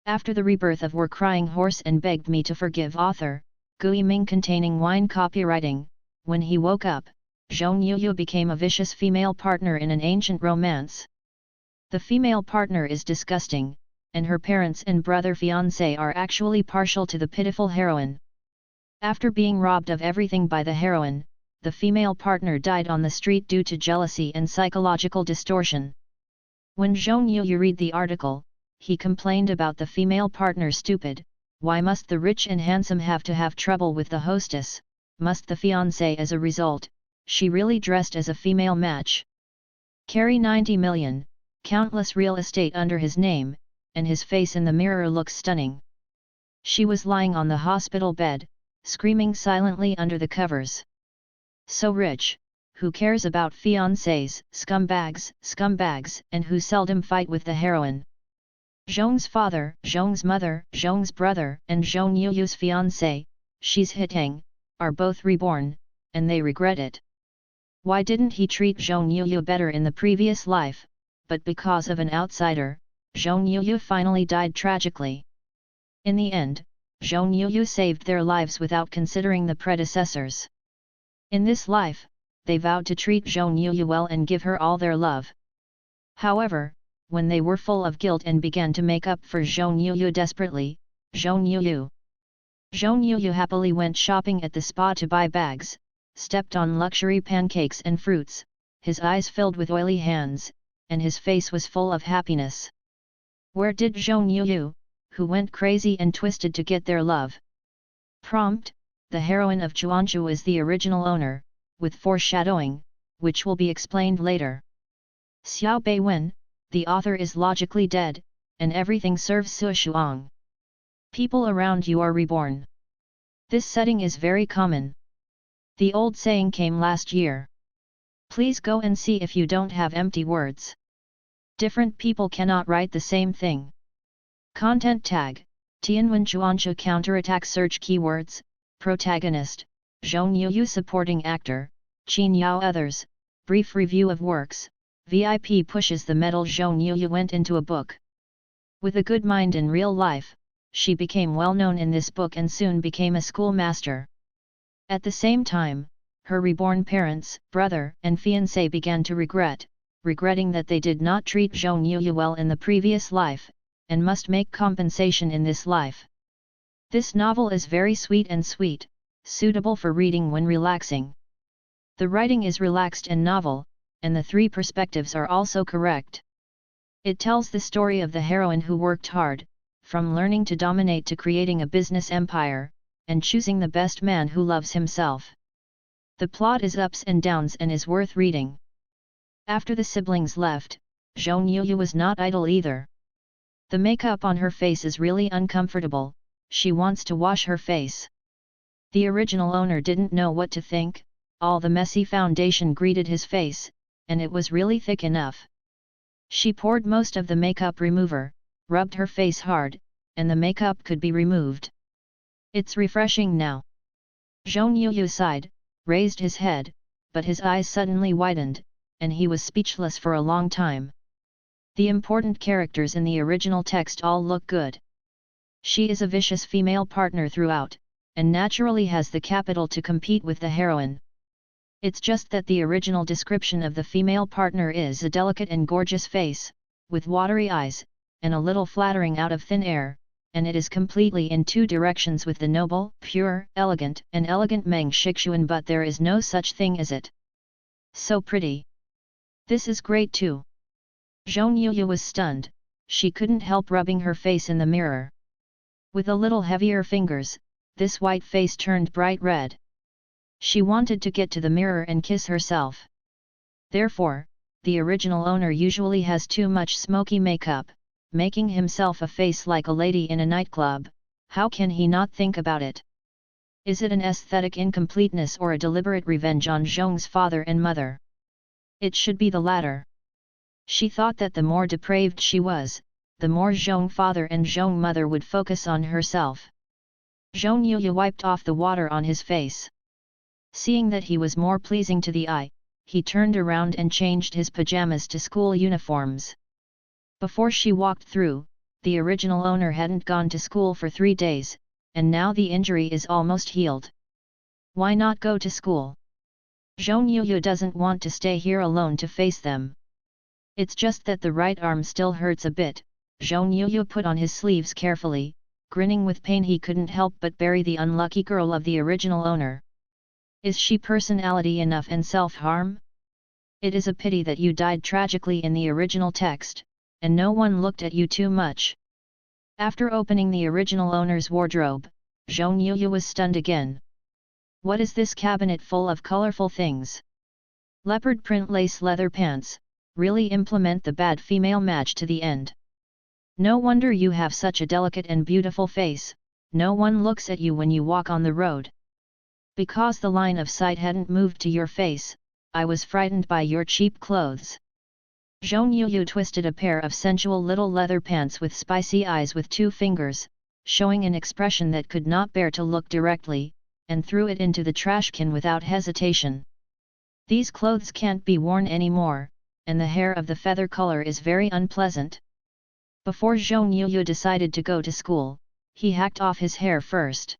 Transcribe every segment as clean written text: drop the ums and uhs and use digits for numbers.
After the rebirth of Were Crying Horse and begged me to forgive author, Gui Ming containing wine copywriting. When he woke up, Zhong Yuyu became a vicious female partner in an ancient romance. The female partner is disgusting, and her parents and brother fiancé are actually partial to the pitiful heroine. After being robbed of everything by the heroine, the female partner died on the street due to jealousy and psychological distortion. When Zhong Yuyu read the article, he complained about the female partner stupid. Why must the rich and handsome have to have trouble with the hostess? Must the fiancé as a result? She really dressed as a female match. Carry 90 million, countless real estate under his name, and his face in the mirror looks stunning. She was lying on the hospital bed, screaming silently under the covers. So rich, who cares about fiancés, scumbags, and who seldom fight with the heroine. Zhong's father, Zhong's mother, Zhong's brother, and Zhong Yuyu's fiancé, she's Hitang, are both reborn, and they regret it. Why didn't he treat Zhong Yuyu better in the previous life? But because of an outsider, Zhong Yuyu finally died tragically. In the end, Zhong Yuyu saved their lives without considering the predecessors. In this life, they vowed to treat Zhong Yuyu well and give her all their love. However, when they were full of guilt and began to make up for Zhong Yuyu desperately, Zhong Yuyu happily went shopping at the spa to buy bags, stepped on luxury pancakes and fruits, his eyes filled with oily hands, and his face was full of happiness. Where did Zhong Yuyu, who went crazy and twisted to get their love? Prompt: the heroine of Chuanchu is the original owner, with foreshadowing, which will be explained later. Xiao Beiwen, the author is logically dead, and everything serves Su Shuang. People around you are reborn. This setting is very common. The old saying came last year. Please go and see if you don't have empty words. Different people cannot write the same thing. Content tag: Tianwen Chuanchu counterattack search keywords, protagonist, Zhong Yuyu supporting actor, Qin Yao others, brief review of works, VIP pushes the metal. Zhong Yuyu went into a book. With a good mind in real life, she became well known in this book and soon became a schoolmaster. At the same time, her reborn parents, brother, and fiancé began to regretting that they did not treat Zhong Yuyu well in the previous life, and must make compensation in this life. This novel is very sweet, suitable for reading when relaxing. The writing is relaxed and novel, and the three perspectives are also correct. It tells the story of the heroine who worked hard, from learning to dominate to creating a business empire, and choosing the best man who loves himself. The plot is ups and downs and is worth reading. After the siblings left, Zhong Yuyu was not idle either. The makeup on her face is really uncomfortable, she wants to wash her face. The original owner didn't know what to think, all the messy foundation greeted his face, and it was really thick enough. She poured most of the makeup remover, rubbed her face hard, and the makeup could be removed. It's refreshing now. Zhong Yuyu sighed, raised his head, but his eyes suddenly widened, and he was speechless for a long time. The important characters in the original text all look good. She is a vicious female partner throughout, and naturally has the capital to compete with the heroine. It's just that the original description of the female partner is a delicate and gorgeous face, with watery eyes, and a little flattering out of thin air, and it is completely in two directions with the noble, pure, elegant Meng Shixuan, but there is no such thing as it. So pretty. This is great too. Zhong Yuyu was stunned, she couldn't help rubbing her face in the mirror. With a little heavier fingers, this white face turned bright red. She wanted to get to the mirror and kiss herself. Therefore, the original owner usually has too much smoky makeup, making himself a face like a lady in a nightclub. How can he not think about it? Is it an aesthetic incompleteness or a deliberate revenge on Zhong's father and mother? It should be the latter. She thought that the more depraved she was, the more Zhong father and Zhong mother would focus on herself. Zhong Yuyu wiped off the water on his face. Seeing that he was more pleasing to the eye, he turned around and changed his pajamas to school uniforms. Before she walked through, the original owner hadn't gone to school for 3 days, and now the injury is almost healed. Why not go to school? Zhong Yuyu doesn't want to stay here alone to face them. It's just that the right arm still hurts a bit. Zhong Yuyu put on his sleeves carefully, grinning with pain. He couldn't help but bury the unlucky girl of the original owner. Is she personality enough and self-harm? It is a pity that you died tragically in the original text, and no one looked at you too much. After opening the original owner's wardrobe, Zhong Yuyu was stunned again. What is this cabinet full of colorful things? Leopard print lace leather pants, really implement the bad female match to the end. No wonder you have such a delicate and beautiful face, no one looks at you when you walk on the road. Because the line of sight hadn't moved to your face, I was frightened by your cheap clothes. Zhong Yuyu twisted a pair of sensual little leather pants with spicy eyes with 2 fingers, showing an expression that could not bear to look directly, and threw it into the trash can without hesitation. These clothes can't be worn anymore, and the hair of the feather color is very unpleasant. Before Zhong Yuyu decided to go to school, he hacked off his hair first.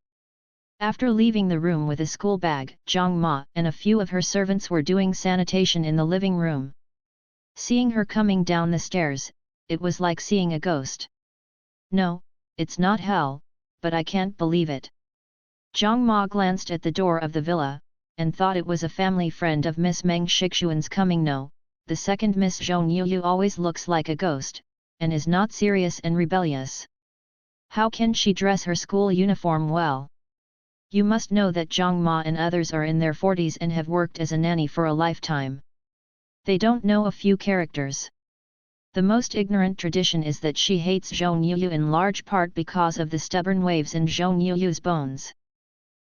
After leaving the room with a school bag, Zhang Ma and a few of her servants were doing sanitation in the living room. Seeing her coming down the stairs, it was like seeing a ghost. No, it's not hell, but I can't believe it. Zhang Ma glanced at the door of the villa, and thought it was a family friend of Miss Meng Shixuan's coming. No, the second Miss Zhong Yuyu always looks like a ghost, and is not serious and rebellious. How can she dress her school uniform well? You must know that Zhang Ma and others are in their 40s and have worked as a nanny for a lifetime. They don't know a few characters. The most ignorant tradition is that she hates Zhong Yuyu in large part because of the stubborn waves in Zhong Yuyu's bones.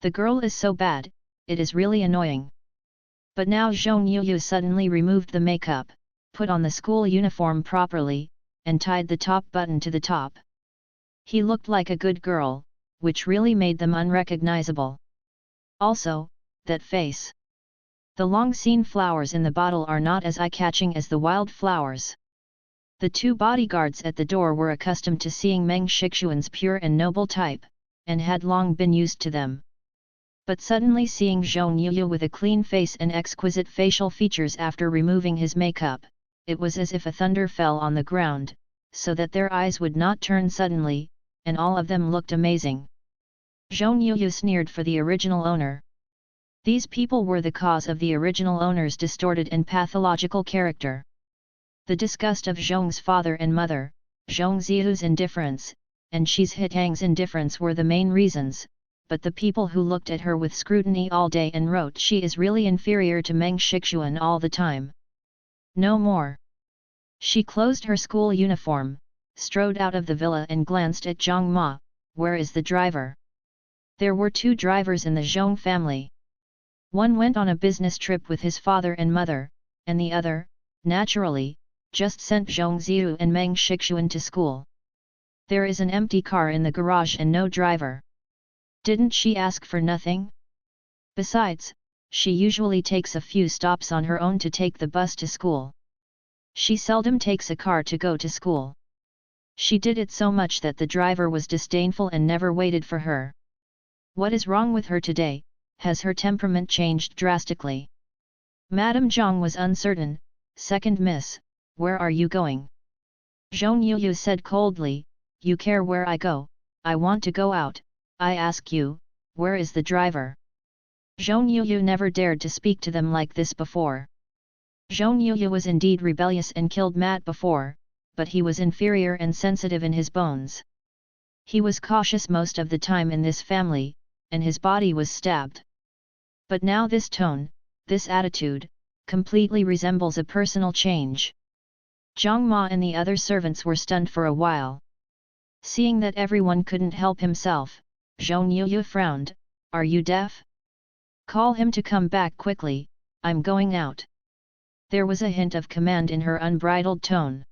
The girl is so bad, it is really annoying. But now Zhong Yuyu suddenly removed the makeup, put on the school uniform properly, and tied the top button to the top. He looked like a good girl, which really made them unrecognizable. Also, that face. The long-seen flowers in the bottle are not as eye-catching as the wild flowers. The 2 bodyguards at the door were accustomed to seeing Meng Shixuan's pure and noble type, and had long been used to them. But suddenly seeing Zhong Yuyu with a clean face and exquisite facial features after removing his makeup, it was as if a thunder fell on the ground, so that their eyes would not turn suddenly, and all of them looked amazing. Zhong Yuyu sneered for the original owner. These people were the cause of the original owner's distorted and pathological character. The disgust of Zhong's father and mother, Zhong Ziyu's indifference, and Shi Zhitang's indifference were the main reasons, but the people who looked at her with scrutiny all day and wrote she is really inferior to Meng Shixuan all the time. No more. She closed her school uniform, strode out of the villa and glanced at Zhang Ma. Where is the driver? There were 2 drivers in the Zhong family. One went on a business trip with his father and mother, and the other, naturally, just sent Zhong Ziyu and Meng Shixuan to school. There is an empty car in the garage and no driver. Didn't she ask for nothing? Besides, she usually takes a few stops on her own to take the bus to school. She seldom takes a car to go to school. She did it so much that the driver was disdainful and never waited for her. What is wrong with her today? Has her temperament changed drastically? Madame Zhang was uncertain. Second miss, where are you going? Zhong Yuyu said coldly, you care where I go, I want to go out, I ask you, where is the driver? Zhong Yuyu never dared to speak to them like this before. Zhong Yuyu was indeed rebellious and killed Matt before, but he was inferior and sensitive in his bones. He was cautious most of the time in this family, and his body was stabbed. But now this tone, this attitude, completely resembles a personal change. Zhang Ma and the other servants were stunned for a while. Seeing that everyone couldn't help himself, Zhong Yuyu frowned, are you deaf? Call him to come back quickly, I'm going out. There was a hint of command in her unbridled tone.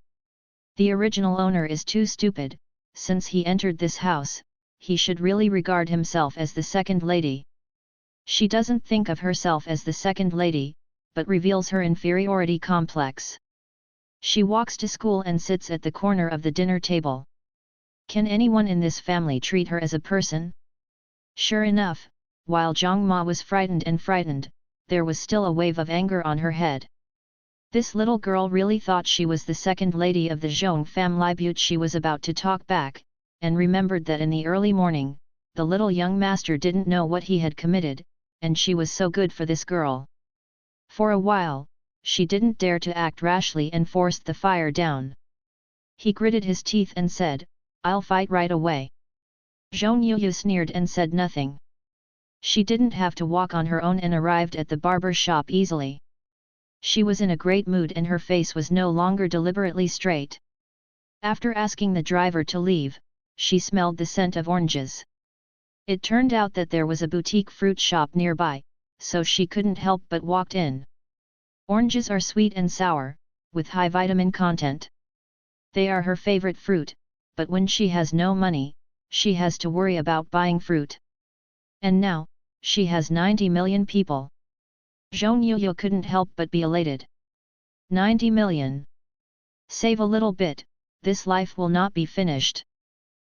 The original owner is too stupid. Since he entered this house, he should really regard himself as the second lady. She doesn't think of herself as the second lady, but reveals her inferiority complex. She walks to school and sits at the corner of the dinner table. Can anyone in this family treat her as a person? Sure enough, while Zhang Ma was frightened, there was still a wave of anger on her head. This little girl really thought she was the second lady of the Zhong family, but she was about to talk back, and remembered that in the early morning, the little young master didn't know what he had committed, and she was so good for this girl. For a while, she didn't dare to act rashly and forced the fire down. He gritted his teeth and said, "I'll fight right away." Zhong Yuyu sneered and said nothing. She didn't have to walk on her own and arrived at the barber shop easily. She was in a great mood and her face was no longer deliberately straight. After asking the driver to leave, she smelled the scent of oranges. It turned out that there was a boutique fruit shop nearby, so she couldn't help but walked in. Oranges are sweet and sour, with high vitamin content. They are her favorite fruit, but when she has no money, she has to worry about buying fruit. And now, she has 90 million people. Zhong Yuyu couldn't help but be elated. 90 million. Save a little bit, this life will not be finished.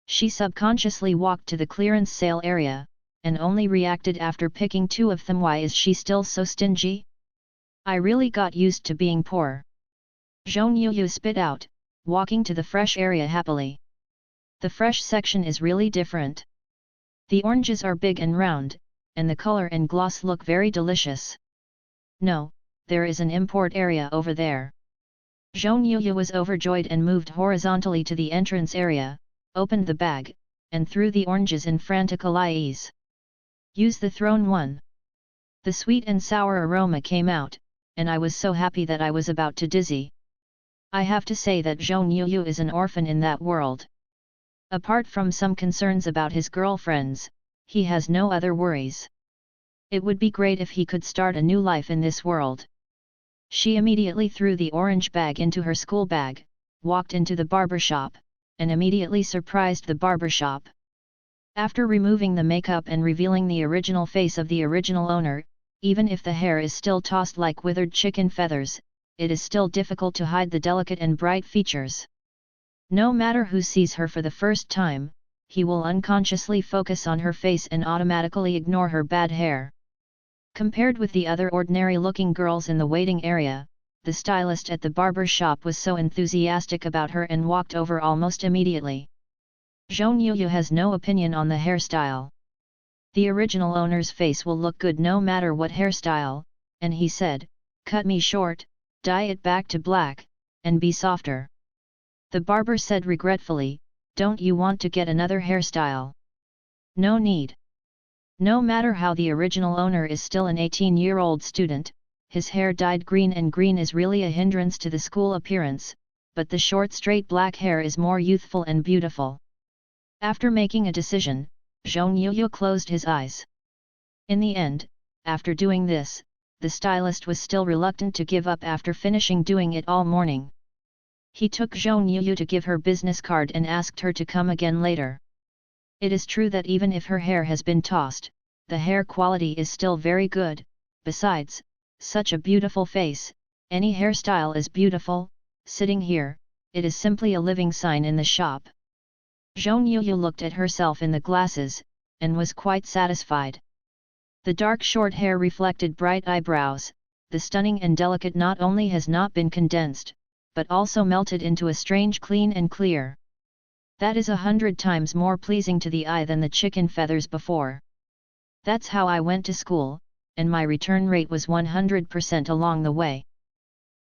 She subconsciously walked to the clearance sale area, and only reacted after picking two of them. Why is she still so stingy? I really got used to being poor. Zhong Yuyu spit out, walking to the fresh area happily. The fresh section is really different. The oranges are big and round, and the color and gloss look very delicious. No, there is an import area over there. Zhong Yuyu was overjoyed and moved horizontally to the entrance area, opened the bag, and threw the oranges in frantical ease. Use the thrown one. The sweet and sour aroma came out, and I was so happy that I was about to dizzy. I have to say that Zhong Yuyu is an orphan in that world. Apart from some concerns about his girlfriends, he has no other worries. It would be great if he could start a new life in this world. She immediately threw the orange bag into her school bag, walked into the barber shop, and immediately surprised the barber shop. After removing the makeup and revealing the original face of the original owner, even if the hair is still tossed like withered chicken feathers, it is still difficult to hide the delicate and bright features. No matter who sees her for the first time, he will unconsciously focus on her face and automatically ignore her bad hair. Compared with the other ordinary-looking girls in the waiting area, the stylist at the barber shop was so enthusiastic about her and walked over almost immediately. Zhong Yuyu has no opinion on the hairstyle. The original owner's face will look good no matter what hairstyle, and he said, "Cut me short, dye it back to black, and be softer." The barber said regretfully, "Don't you want to get another hairstyle?" "No need." No matter how the original owner is still an 18-year-old student, his hair dyed green, and green is really a hindrance to the school appearance, but the short straight black hair is more youthful and beautiful. After making a decision, Zhong Yuyu closed his eyes. In the end, after doing this, the stylist was still reluctant to give up after finishing doing it all morning. He took Zhong Yuyu to give her business card and asked her to come again later. It is true that even if her hair has been tossed, the hair quality is still very good. Besides, such a beautiful face, any hairstyle is beautiful. Sitting here, it is simply a living sign in the shop. Zhong Yuyu looked at herself in the glasses, and was quite satisfied. The dark short hair reflected bright eyebrows, the stunning and delicate not only has not been condensed, but also melted into a strange clean and clear. That is 100 times more pleasing to the eye than the chicken feathers before. That's how I went to school, and my return rate was 100% along the way.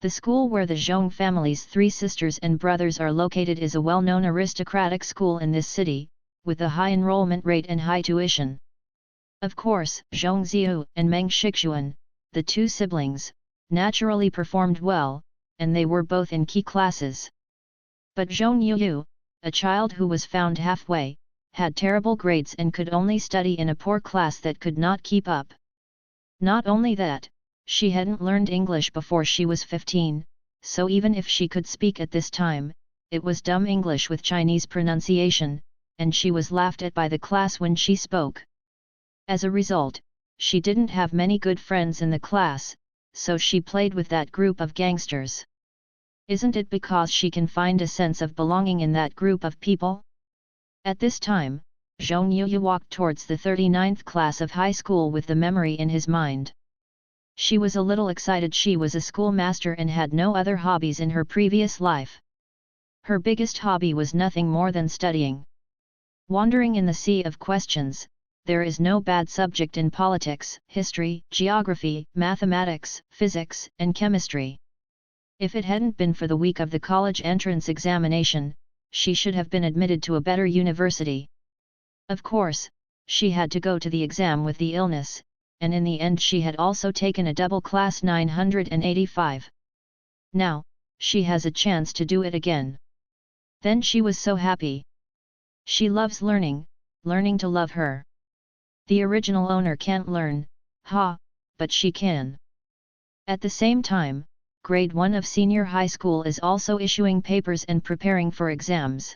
The school where the Zhong family's 3 sisters and brothers are located is a well-known aristocratic school in this city, with a high enrollment rate and high tuition. Of course, Zhong Ziyu and Meng Shixuan, the 2 siblings, naturally performed well, and they were both in key classes. But Zhong Yuyu, a child who was found halfway, had terrible grades and could only study in a poor class that could not keep up. Not only that, she hadn't learned English before she was 15, so even if she could speak at this time, it was dumb English with Chinese pronunciation, and she was laughed at by the class when she spoke. As a result, she didn't have many good friends in the class, so she played with that group of gangsters. Isn't it because she can find a sense of belonging in that group of people? At this time, Zhong Yuyu walked towards the 39th class of high school with the memory in his mind. She was a little excited. She was a schoolmaster and had no other hobbies in her previous life. Her biggest hobby was nothing more than studying. Wandering in the sea of questions, there is no bad subject in politics, history, geography, mathematics, physics, and chemistry. If it hadn't been for the week of the college entrance examination, she should have been admitted to a better university. Of course, she had to go to the exam with the illness, and in the end she had also taken a double class 985. Now, she has a chance to do it again. Then she was so happy. She loves learning, learning to love her. The original owner can't learn, but she can. At the same time, grade 1 of senior high school is also issuing papers and preparing for exams.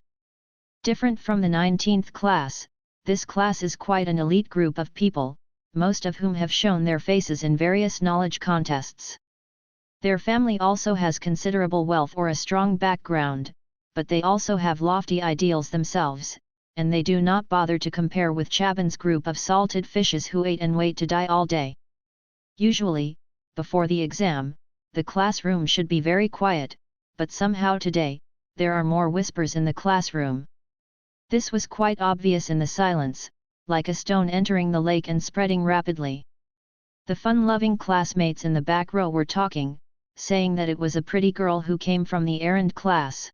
Different from the 19th class, this class is quite an elite group of people, most of whom have shown their faces in various knowledge contests. Their family also has considerable wealth or a strong background, but they also have lofty ideals themselves, and they do not bother to compare with Chaban's group of salted fishes who ate and wait to die all day. Usually, before the exam, the classroom should be very quiet, but somehow today, there are more whispers in the classroom. This was quite obvious in the silence, like a stone entering the lake and spreading rapidly. The fun-loving classmates in the back row were talking, saying that it was a pretty girl who came from the errand class.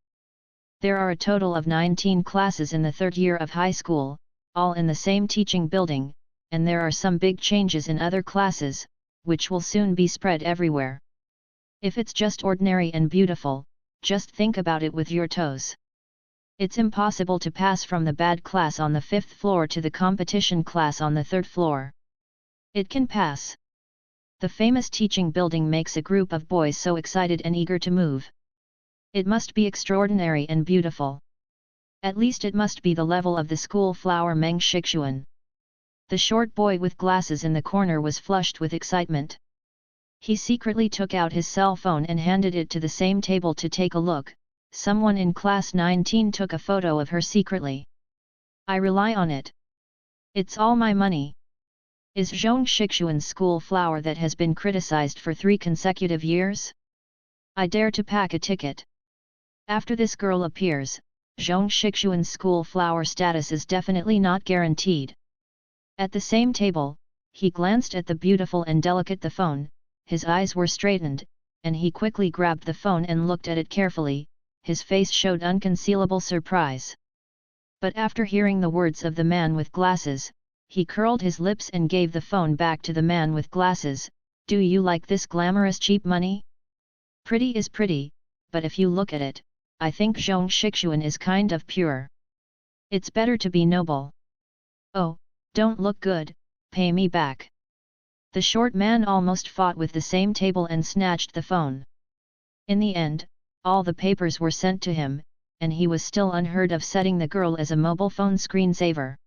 There are a total of 19 classes in the third year of high school, all in the same teaching building, and there are some big changes in other classes, which will soon be spread everywhere. If it's just ordinary and beautiful, just think about it with your toes. It's impossible to pass from the bad class on the 5th floor to the competition class on the 3rd floor. It can pass. The famous teaching building makes a group of boys so excited and eager to move. It must be extraordinary and beautiful. At least it must be the level of the school flower Meng Shixuan. The short boy with glasses in the corner was flushed with excitement. He secretly took out his cell phone and handed it to the same table to take a look. Someone in class 19 took a photo of her secretly. I rely on it. It's all my money. Is Zhong Shixuan's school flower that has been criticized for 3 consecutive years? I dare to pack a ticket. After this girl appears, Zhong Shixuan's school flower status is definitely not guaranteed. At the same table, he glanced at the beautiful and delicate the phone, his eyes were straightened, and he quickly grabbed the phone and looked at it carefully. His face showed unconcealable surprise. But after hearing the words of the man with glasses, he curled his lips and gave the phone back to the man with glasses. Do you like this glamorous cheap money? Pretty is pretty, but if you look at it, I think Zhong Shixuan is kind of pure. It's better to be noble. Oh, don't look good, pay me back. The short man almost fought with the same table and snatched the phone. In the end, all the papers were sent to him, and he was still unheard of setting the girl as a mobile phone screensaver.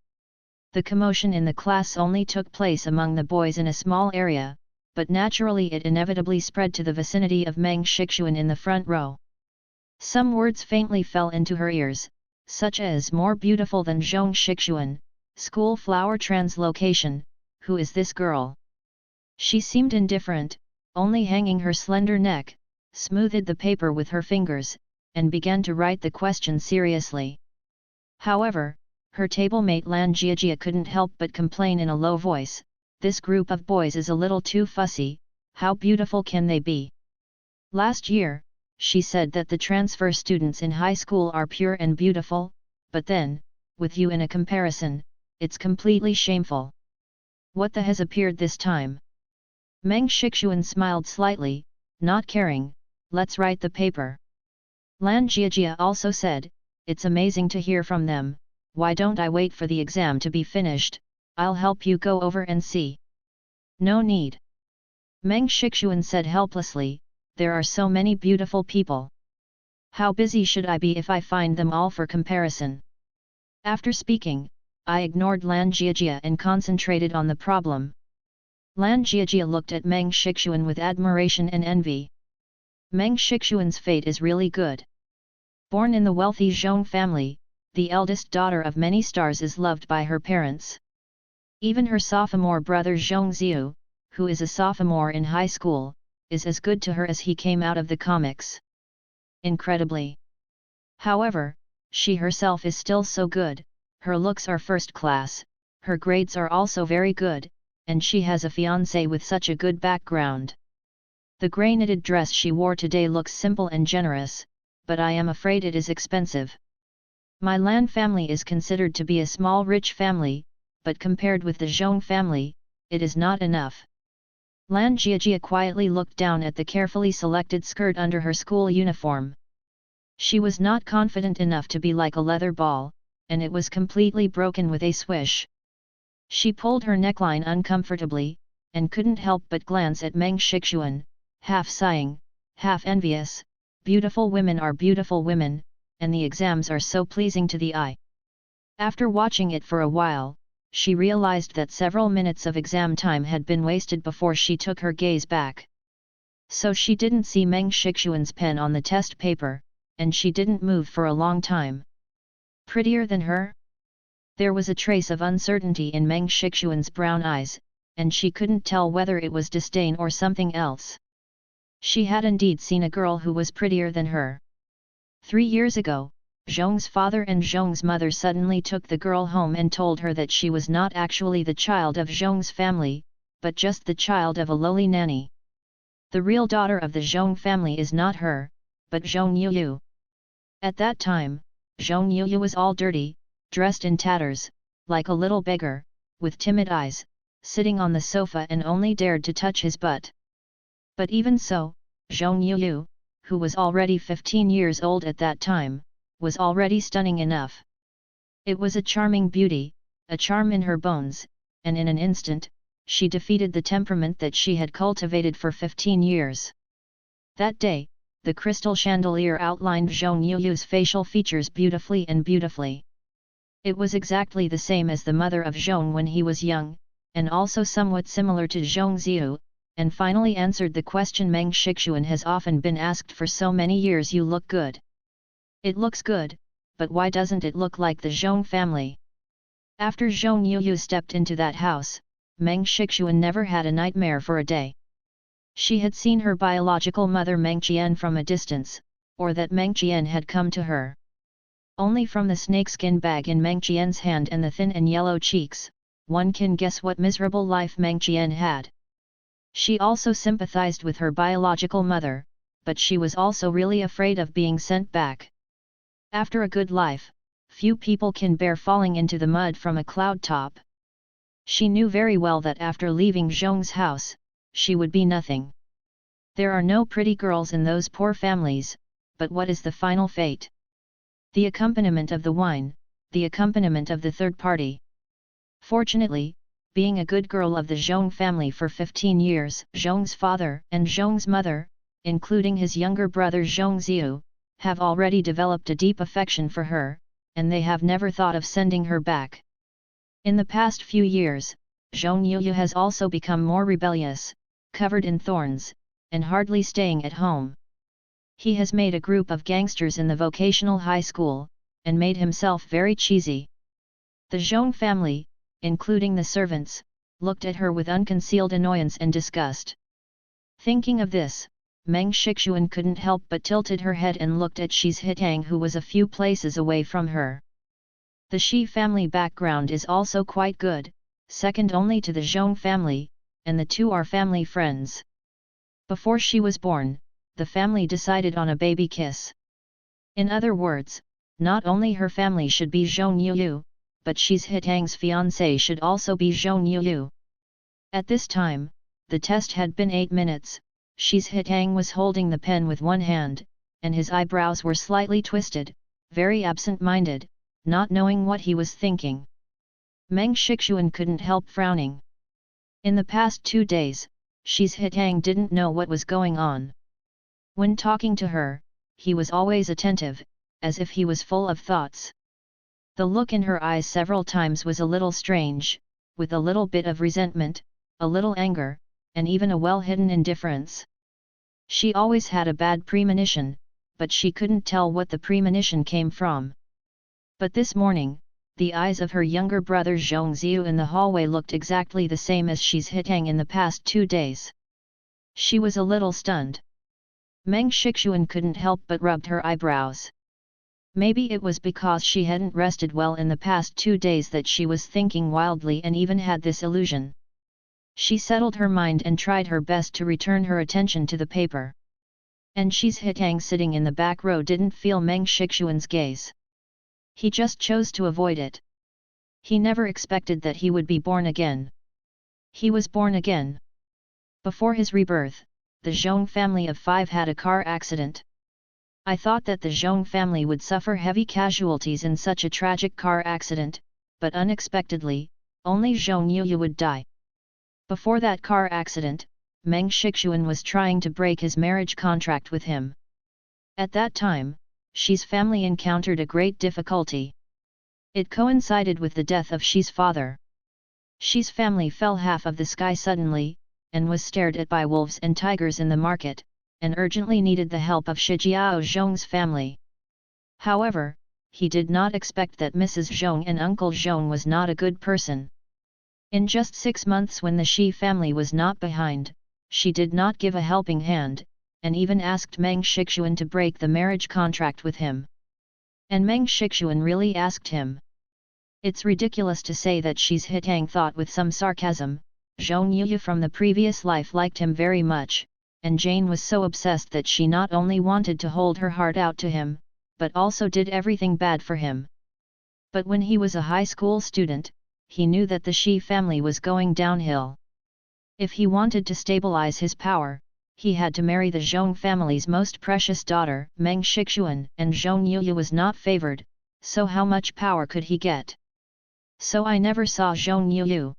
The commotion in the class only took place among the boys in a small area, but naturally it inevitably spread to the vicinity of Meng Shixuan in the front row. Some words faintly fell into her ears, such as more beautiful than Zhong Shixuan, school flower translocation, who is this girl? She seemed indifferent, only hanging her slender neck, smoothed the paper with her fingers, and began to write the question seriously. However, her table-mate Lan Jiajia couldn't help but complain in a low voice, this group of boys is a little too fussy, how beautiful can they be? Last year, she said that the transfer students in high school are pure and beautiful, but then, with you in a comparison, it's completely shameful. What the has appeared this time? Meng Shixuan smiled slightly, not caring. Let's write the paper. Lan Jiajia also said, it's amazing to hear from them, why don't I wait for the exam to be finished, I'll help you go over and see. No need. Meng Shixuan said helplessly, there are so many beautiful people. How busy should I be if I find them all for comparison? After speaking, I ignored Lan Jiajia and concentrated on the problem. Lan Jiajia looked at Meng Shixuan with admiration and envy. Meng Shixuan's fate is really good. Born in the wealthy Zhong family, the eldest daughter of many stars, is loved by her parents. Even her sophomore brother Zhong Ziyu, who is a sophomore in high school, is as good to her as he came out of the comics. Incredibly. However, she herself is still so good, her looks are first class, her grades are also very good, and she has a fiancé with such a good background. The grey knitted dress she wore today looks simple and generous, but I am afraid it is expensive. My Lan family is considered to be a small rich family, but compared with the Zhong family, it is not enough. Lan Jiajia quietly looked down at the carefully selected skirt under her school uniform. She was not confident enough to be like a leather ball, and it was completely broken with a swish. She pulled her neckline uncomfortably, and couldn't help but glance at Meng Shixuan, half sighing, half envious. Beautiful women are beautiful women, and the exams are so pleasing to the eye. After watching it for a while, she realized that several minutes of exam time had been wasted before she took her gaze back. So she didn't see Meng Shixuan's pen on the test paper, and she didn't move for a long time. Prettier than her? There was a trace of uncertainty in Meng Shixuan's brown eyes, and she couldn't tell whether it was disdain or something else. She had indeed seen a girl who was prettier than her. 3 years ago, Zhong's father and Zhong's mother suddenly took the girl home and told her that she was not actually the child of Zhong's family, but just the child of a lowly nanny. The real daughter of the Zhong family is not her, but Zhong Yuyu. At that time, Zhong Yuyu was all dirty, dressed in tatters, like a little beggar, with timid eyes, sitting on the sofa and only dared to touch his butt. But even so, Zhong Yuyu, who was already 15 years old at that time, was already stunning enough. It was a charming beauty, a charm in her bones, and in an instant, she defeated the temperament that she had cultivated for 15 years. That day, the crystal chandelier outlined Zhong Yuyu's facial features beautifully and beautifully. It was exactly the same as the mother of Zhong when he was young, and also somewhat similar to Zhong Ziyu, and finally answered the question Meng Shixuan has often been asked for so many years: you look good. It looks good, but why doesn't it look like the Zhong family? After Zhong Yuyu stepped into that house, Meng Shixuan never had a nightmare for a day. She had seen her biological mother Meng Qian from a distance, or that Meng Qian had come to her. Only from the snakeskin bag in Meng Qian's hand and the thin and yellow cheeks, one can guess what miserable life Meng Qian had. She also sympathized with her biological mother, but she was also really afraid of being sent back. After a good life, few people can bear falling into the mud from a cloud top. She knew very well that after leaving Zhong's house, she would be nothing. There are no pretty girls in those poor families, but what is the final fate? The accompaniment of the wine, the accompaniment of the third party. Fortunately, being a good girl of the Zhong family for 15 years, Zhong's father and Zhong's mother, including his younger brother Zhong Ziyu, have already developed a deep affection for her, and they have never thought of sending her back. In the past few years, Zhong Yuyu has also become more rebellious, covered in thorns, and hardly staying at home. He has made a group of gangsters in the vocational high school, and made himself very cheesy. The Zhong family, including the servants, looked at her with unconcealed annoyance and disgust. Thinking of this, Meng Shixuan couldn't help but tilted her head and looked at Shi's Hitang, who was a few places away from her. The Shi family background is also quite good, second only to the Zhong family, and the two are family friends. Before she was born, the family decided on a baby kiss. In other words, not only her family should be Zhong Yuyu, but Shi's Hitang's fiancé should also be Zhong Yuyu. At this time, the test had been 8 minutes, Shi's Hitang was holding the pen with one hand, and his eyebrows were slightly twisted, very absent-minded, not knowing what he was thinking. Meng Shixuan couldn't help frowning. In the past 2 days, Shi's Hitang didn't know what was going on. When talking to her, he was always attentive, as if he was full of thoughts. The look in her eyes several times was a little strange, with a little bit of resentment, a little anger, and even a well-hidden indifference. She always had a bad premonition, but she couldn't tell what the premonition came from. But this morning, the eyes of her younger brother Zhong Ziyu in the hallway looked exactly the same as she's hitting in the past 2 days. She was a little stunned. Meng Shixuan couldn't help but rubbed her eyebrows. Maybe it was because she hadn't rested well in the past 2 days that she was thinking wildly and even had this illusion. She settled her mind and tried her best to return her attention to the paper. And Shi's Hitang sitting in the back row didn't feel Meng Shixuan's gaze. He just chose to avoid it. He never expected that he would be born again. He was born again. Before his rebirth, the Zhong family of 5 had a car accident. I thought that the Zhong family would suffer heavy casualties in such a tragic car accident, but unexpectedly, only Zhong Yuyu would die. Before that car accident, Meng Shixuan was trying to break his marriage contract with him. At that time, Shi's family encountered a great difficulty. It coincided with the death of Shi's father. Shi's family fell half of the sky suddenly, and was stared at by wolves and tigers in the market, and urgently needed the help of Shi Jiao Zhong's family. However, he did not expect that Mrs. Zhong and Uncle Zhong was not a good person. In just 6 months when the Shi family was not behind, she did not give a helping hand, and even asked Meng Shixuan to break the marriage contract with him. And Meng Shixuan really asked him. It's ridiculous to say that Shi's Hitang thought with some sarcasm. Zhong Yuyu from the previous life liked him very much, and Jane was so obsessed that she not only wanted to hold her heart out to him, but also did everything bad for him. But when he was a high school student, he knew that the Shi family was going downhill. If he wanted to stabilize his power, he had to marry the Zhong family's most precious daughter, Meng Shixuan, and Zhong Yuyu was not favored, so how much power could he get? So I never saw Zhong Yuyu.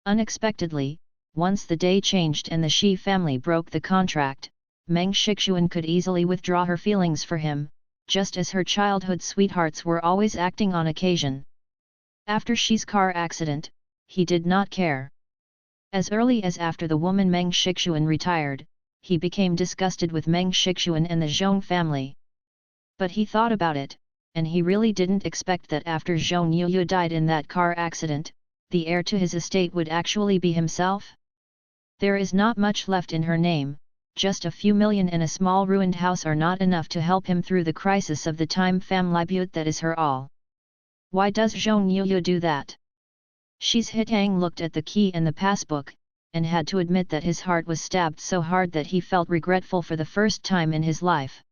Unexpectedly, once the day changed and the Shi family broke the contract, Meng Shixuan could easily withdraw her feelings for him, just as her childhood sweethearts were always acting on occasion. After Shi's car accident, he did not care. As early as after the woman Meng Shixuan retired, he became disgusted with Meng Shixuan and the Zhong family. But he thought about it, and he really didn't expect that after Zhong Yuyu died in that car accident, the heir to his estate would actually be himself. There is not much left in her name, just a few million and a small ruined house are not enough to help him through the crisis of the time family but that is her all. Why does Zhong Yuyu do that? Shi's Hitang looked at the key and the passbook, and had to admit that his heart was stabbed so hard that he felt regretful for the first time in his life.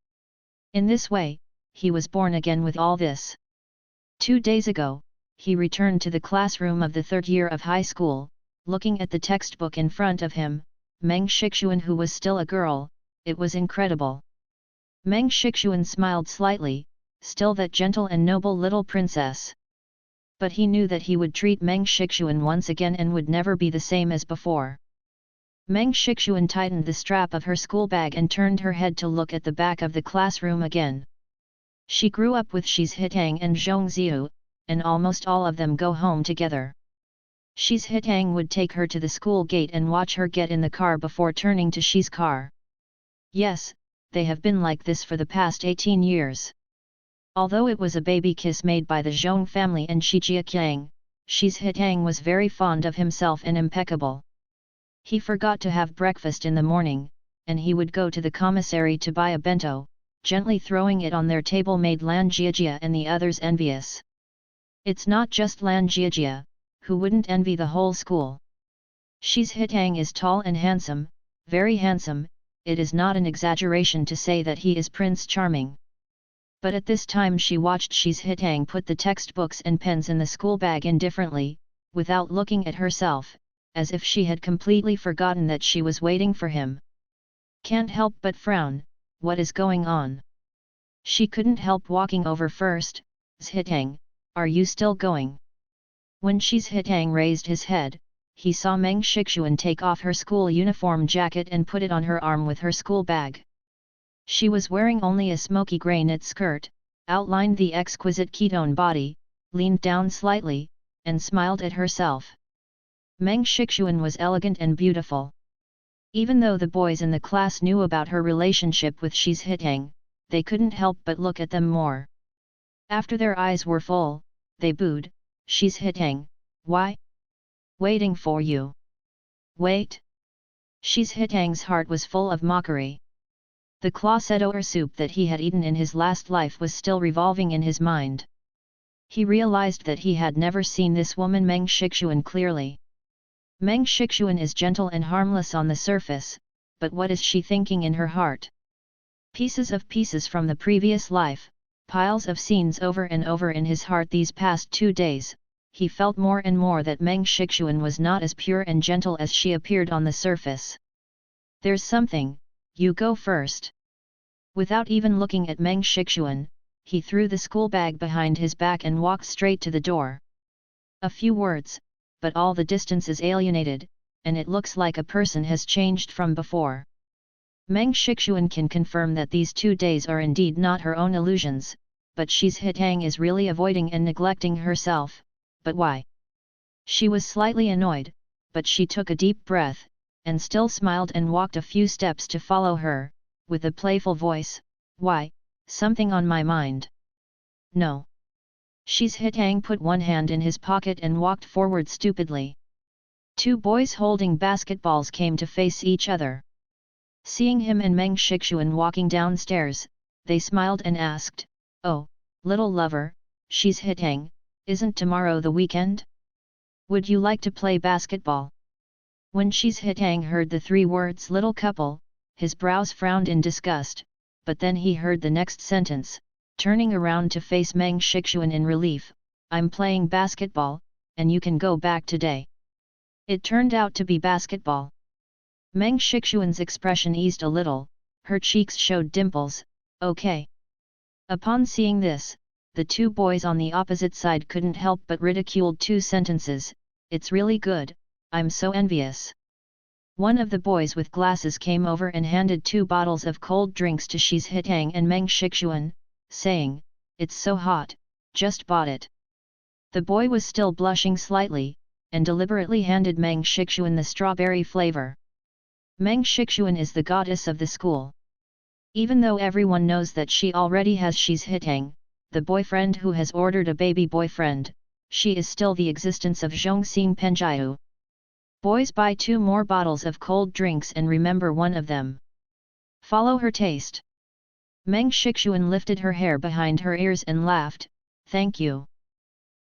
In this way, he was born again with all this. 2 days ago, he returned to the classroom of the 3rd year of high school, looking at the textbook in front of him, Meng Shixuan who was still a girl, it was incredible. Meng Shixuan smiled slightly, still that gentle and noble little princess. But he knew that he would treat Meng Shixuan once again and would never be the same as before. Meng Shixuan tightened the strap of her school bag and turned her head to look at the back of the classroom again. She grew up with Shi's Hitang and Zhong Ziyu, and almost all of them go home together. Shi's Hitang would take her to the school gate and watch her get in the car before turning to Shi's car. Yes, they have been like this for the past 18 years. Although it was a baby kiss made by the Zhong family and Shi Jiaqiang, Shi's Hitang was very fond of himself and impeccable. He forgot to have breakfast in the morning, and he would go to the commissary to buy a bento, gently throwing it on their table made Lan Jiajia and the others envious. It's not just Lan Jiajia, who wouldn't envy the whole school. Shi's Hitang is tall and handsome, very handsome, it is not an exaggeration to say that he is Prince Charming. But at this time she watched Shi's Hitang put the textbooks and pens in the school bag indifferently, without looking at herself, as if she had completely forgotten that she was waiting for him. Can't help but frown, what is going on? She couldn't help walking over first. Zhitang, are you still going? When Shi's Hitang raised his head, he saw Meng Shixuan take off her school uniform jacket and put it on her arm with her school bag. She was wearing only a smoky grey knit skirt, outlined the exquisite ketone body, leaned down slightly, and smiled at herself. Meng Shixuan was elegant and beautiful. Even though the boys in the class knew about her relationship with Shi's Hitang, they couldn't help but look at them more. After their eyes were full, they booed, "She's hitting, why? Waiting for you. Wait." She's hitting's heart was full of mockery. The claw-set-or soup that he had eaten in his last life was still revolving in his mind. He realized that he had never seen this woman Meng Shixuan clearly. Meng Shixuan is gentle and harmless on the surface, but what is she thinking in her heart? Pieces from the previous life, piles of scenes over and over in his heart these past 2 days. He felt more and more that Meng Shixuan was not as pure and gentle as she appeared on the surface. "There's something, you go first." Without even looking at Meng Shixuan, he threw the school bag behind his back and walked straight to the door. A few words, but all the distance is alienated, and it looks like a person has changed from before. Meng Shixuan can confirm that these 2 days are indeed not her own illusions, but she's hitting is really avoiding and neglecting herself. But why? She was slightly annoyed, but she took a deep breath, and still smiled and walked a few steps to follow her, with a playful voice, "Why, something on my mind." "No." She's hitting put one hand in his pocket and walked forward stupidly. 2 boys holding basketballs came to face each other. Seeing him and Meng Shixuan walking downstairs, they smiled and asked, "Oh, little lover, she's hitting, isn't tomorrow the weekend? Would you like to play basketball?" When she's hitting heard the 3 words little couple, his brows frowned in disgust, but then he heard the next sentence, turning around to face Meng Shixuan in relief, "I'm playing basketball, and you can go back today." It turned out to be basketball. Meng Shixuan's expression eased a little, her cheeks showed dimples, "Okay." Upon seeing this, the 2 boys on the opposite side couldn't help but ridiculed 2 sentences, "It's really good, I'm so envious." One of the boys with glasses came over and handed 2 bottles of cold drinks to Shi's Hitang and Meng Shixuan, saying, "It's so hot, just bought it." The boy was still blushing slightly, and deliberately handed Meng Shixuan the strawberry flavor. Meng Shixuan is the goddess of the school. Even though everyone knows that she already has Shi's Hitang, the boyfriend who has ordered a baby boyfriend, she is still the existence of Zhongxing Penjiu. "Boys, buy 2 more bottles of cold drinks and remember one of them. Follow her taste." Meng Shixuan lifted her hair behind her ears and laughed, "Thank you."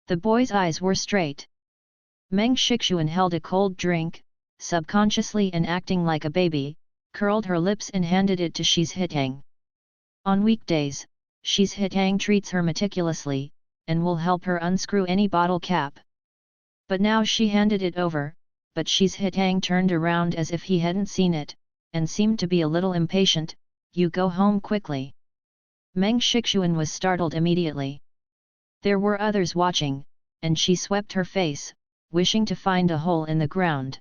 The boy's eyes were straight. Meng Shixuan held a cold drink, subconsciously and acting like a baby, curled her lips and handed it to Shi's Hitang. On weekdays, Shi's Hitang treats her meticulously, and will help her unscrew any bottle cap. But now she handed it over, but Shi's Hitang turned around as if he hadn't seen it, and seemed to be a little impatient, "You go home quickly." Meng Shixuan was startled immediately. There were others watching, and she swept her face, wishing to find a hole in the ground.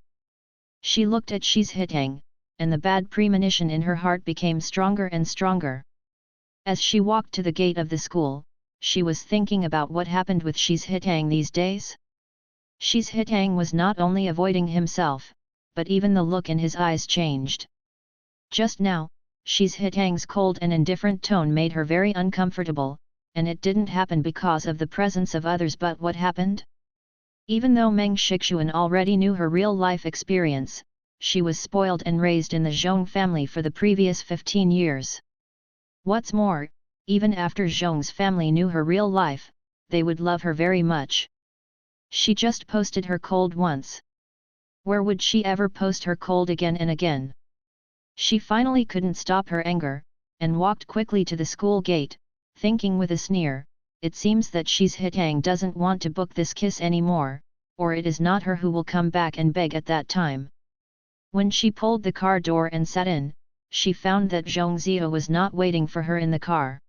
She looked at Shi's Hitang, and the bad premonition in her heart became stronger and stronger. As she walked to the gate of the school, she was thinking about what happened with Shi's Hitang these days. Shi's Hitang was not only avoiding himself, but even the look in his eyes changed. Just now, Shi's Hitang's cold and indifferent tone made her very uncomfortable, and it didn't happen because of the presence of others. But what happened? Even though Meng Shixuan already knew her real-life experience, she was spoiled and raised in the Zhong family for the previous 15 years. What's more, even after Zhong's family knew her real life, they would love her very much. She just posted her cold once. Where would she ever post her cold again and again? She finally couldn't stop her anger, and walked quickly to the school gate, thinking with a sneer, "It seems that Shi's Hitang doesn't want to book this kiss anymore, or it is not her who will come back and beg at that time." When she pulled the car door and sat in, she found that Zhong Zia was not waiting for her in the car.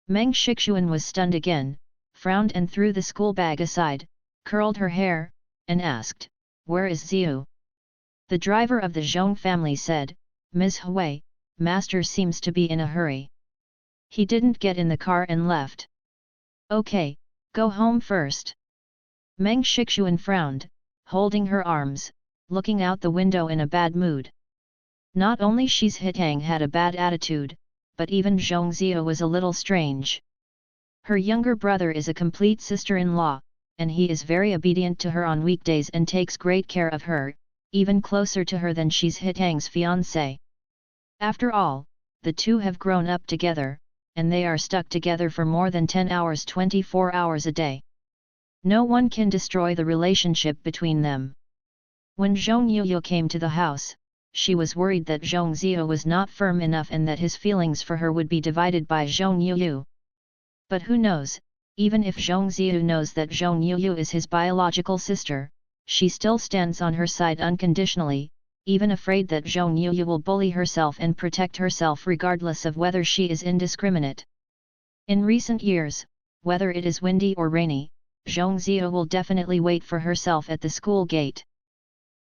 Meng Shixuan was stunned again, frowned and threw the school bag aside, curled her hair, and asked, "Where is Ziu?" The driver of the Zhong family said, "Ms. Hui, master seems to be in a hurry. He didn't get in the car and left." "Okay, go home first." Meng Shixuan frowned, holding her arms, looking out the window in a bad mood. Not only Shi's Hitang had a bad attitude, but even Zhong Zia was a little strange. Her younger brother is a complete sister-in-law, and he is very obedient to her on weekdays and takes great care of her, even closer to her than she's Hitang's fiancé. After all, the two have grown up together, and they are stuck together for more than 10 hours 24 hours a day. No one can destroy the relationship between them. When Zhong Yuyu came to the house, she was worried that Zhong Ziyu was not firm enough and that his feelings for her would be divided by Zhong Yuyu. But who knows, even if Zhong Ziyu knows that Zhong Yuyu is his biological sister, she still stands on her side unconditionally, even afraid that Zhong Yuyu will bully herself and protect herself regardless of whether she is indiscriminate. In recent years, whether it is windy or rainy, Zhong Ziyu will definitely wait for herself at the school gate.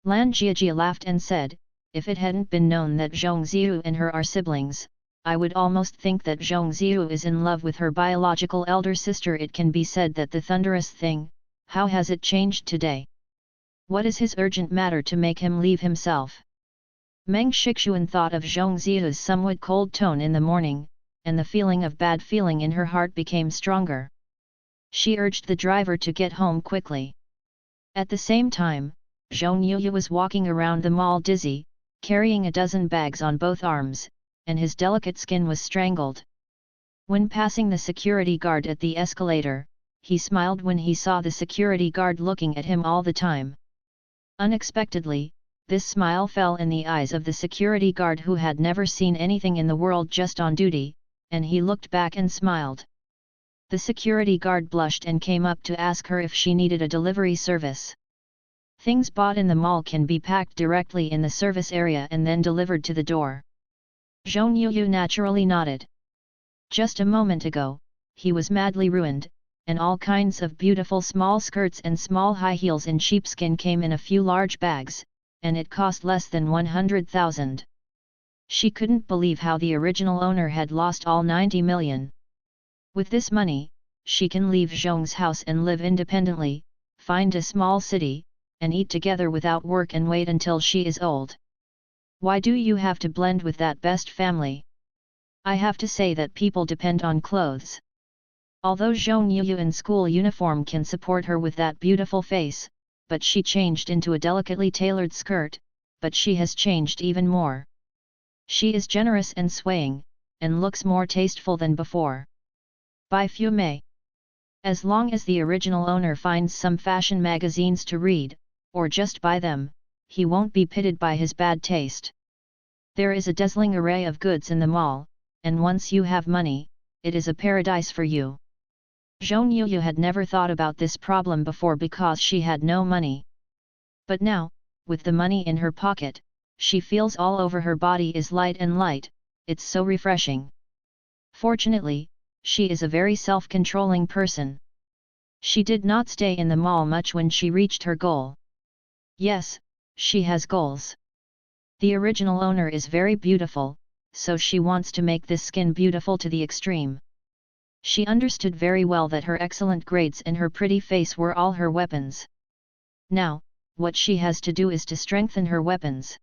Lan Jiajia laughed and said, if it hadn't been known that Zhong Ziyu and her are siblings, I would almost think that Zhong Ziyu is in love with her biological elder sister. It can be said that the thunderous thing, how has it changed today? What is his urgent matter to make him leave himself? Meng Shixuan thought of Zhong Ziyu's somewhat cold tone in the morning, and the feeling of bad feeling in her heart became stronger. She urged the driver to get home quickly. At the same time, Zhong Yuyu was walking around the mall dizzy, carrying a dozen bags on both arms, and his delicate skin was strangled. When passing the security guard at the escalator, he smiled when he saw the security guard looking at him all the time. Unexpectedly, this smile fell in the eyes of the security guard, who had never seen anything in the world just on duty, and he looked back and smiled. The security guard blushed and came up to ask her if she needed a delivery service. Things bought in the mall can be packed directly in the service area and then delivered to the door. Zhong Yuyu naturally nodded. Just a moment ago, he was madly ruined, and all kinds of beautiful small skirts and small high heels in sheepskin came in a few large bags, and it cost less than 100,000. She couldn't believe how the original owner had lost all 90 million. With this money, she can leave Zhong's house and live independently, find a small city, and eat together without work and wait until she is old. Why do you have to blend with that best family? I have to say that people depend on clothes. Although Zhong Yuyu in school uniform can support her with that beautiful face, but she changed into a delicately tailored skirt, but she has changed even more. She is generous and swaying, and looks more tasteful than before. By Fume. As long as the original owner finds some fashion magazines to read, or just buy them, he won't be pitted by his bad taste. There is a dazzling array of goods in the mall, and once you have money, it is a paradise for you. Zhong Yuyu had never thought about this problem before because she had no money. But now, with the money in her pocket, she feels all over her body is light and light, it's so refreshing. Fortunately, she is a very self-controlling person. She did not stay in the mall much when she reached her goal. Yes, she has goals. The original owner is very beautiful, so she wants to make this skin beautiful to the extreme. She understood very well that her excellent grades and her pretty face were all her weapons. Now, what she has to do is to strengthen her weapons.